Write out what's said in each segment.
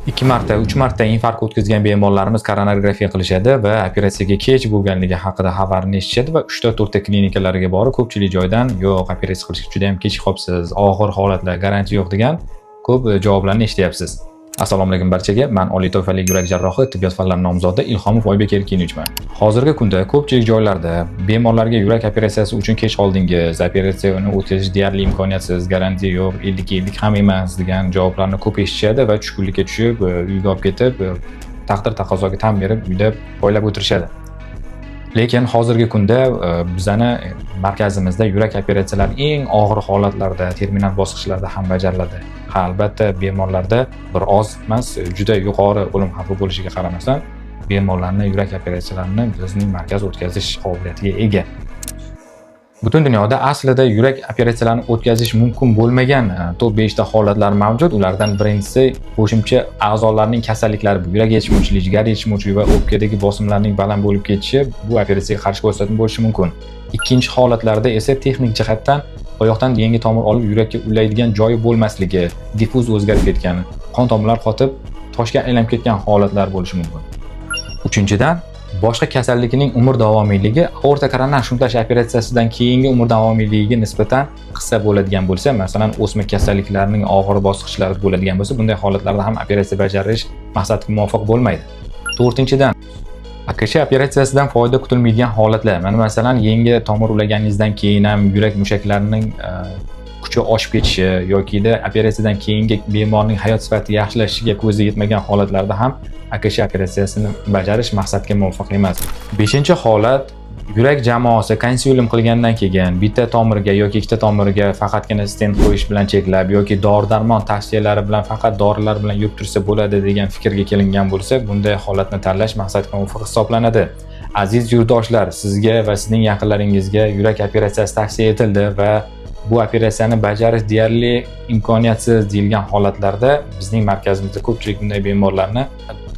2 marta, 3 marta infarkt o'tkazgan bemorlarimiz koronagrafiya qilishadi va operatsiyaga kech bo'lganligi haqida xabarni eshitishadi va 3-4 klinikalarga borib, ko'pchilik joydan yo'q, operatsiya qilishga juda ham kech qolibsiz, og'ir holatlar, garantiya yo'q degan ko'p javoblarni eshityapsiz. Assalomu alaykum barchaga. Men oliy toifali yurak jarrohi, tibbiyot fanlari nomzodi Ilhomov Oybek Erkinovman. Hozirgi kunda ko'pchilik joylarda bemorlarga yurak operatsiyasi uchun kech qoldingiz, operatsiyani o'tkazish deyarli imkoniyatsiz, garantiya yo'q, 50-50 ham emas degan javoblarni ko'p eshitishadi va tushkunlikka tushib, uyga olib ketib, taqdir taqozoga tan berib, uyda poylab o'tirishadi. Lekin hozirgi kunda bizani markazimizda yurak operatsiyalari eng og'ir holatlarda, terminal bosqichlarda ham bajariladi. Ha, albatta bemorlarda bir oz emas, juda yuqori o'lim xavfi bo'lishiga qaramasdan, bemorlarni yurak operatsiyalarini bizning markaz o'tkazish qobiliyatiga ega. Butun dunyoda aslida yurak operatsiyalarini o'tkazish mumkin bo'lmagan top 5 ta holatlar mavjud. Ulardan birinchisi qo'shimcha a'zolarning kasalliklari, yurak yetishmovchiligi, jigar yetishmovchiligi va o'pkadagi bosimlarning baland bo'lib ketishi bu operatsiyaga qarshi ko'rsatma bo'lishi mumkin. Ikkinchi holatlarda esa texnik jihatdan oyoqdan yangi tomir olib yurakka ulaydigan joyi bo'lmasligi, diffuz o'zgarib ketgani, qon tomirlar qotib, toshga aylanib ketgan holatlar bo'lishi mumkin. Uchinchidan, boshqa kasallikning umr davomiyligi aorta koronar shuntash operatsiyasidan keyingi umr davomiyligiga nisbatan qisqa bo'ladigan bo'lsa, masalan, o'sma kasalliklarining og'ir bosqichlarida bo'ladigan bo'lsa, bunday holatlarda ham operatsiya bajarish maqsadga muvofiq bo'lmaydi. To'rtinchidan, AKSH operatsiyasidan foyda kutilmaydigan holatlar. Mana masalan, yangi tomir ulaganingizdan keyin ham yurak mushaklarining kuchi oshib ketishi yoki operatsiyadan keyingi bemorning hayot sifati yaxshilashishiga ko'zi yetmagan holatlarda ham AKSH operatsiyasini bajarish maqsadga muvofiq emas. 5-holat yurak jamoasi konsilyum qilgandan keyin bitta tomirga yoki ikkita tomirga faqatgina stent qo'yish bilan cheklab yoki dori-darmon tavsiyalari bilan faqat dorilar bilan yurib tursa bo'ladi degan fikrga kelingan bo'lsa, bunday holatni tanlash maqsadga muvofiq hisoblanadi. Aziz yurtdoshlar, sizga va sizning yaqinlaringizga yurak operatsiyasi tavsiya etildi va bu operatsiyani bajarish deyarli imkoniyatsiz deyilgan holatlarda bizning markazimizda ko'pchilik bunday bemorlarni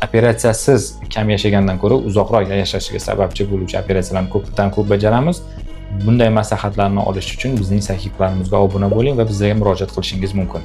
operatsiyasiz kam yashagandan ko'ra uzoqroq yashashiga sababchi bo'luvchi operatsiyalarni ko'pdan ko'p bajaramiz. Bunday maslahatlarni olish uchun bizning sahifalarimizga obuna bo'ling va bizga murojaat qilishingiz mumkin.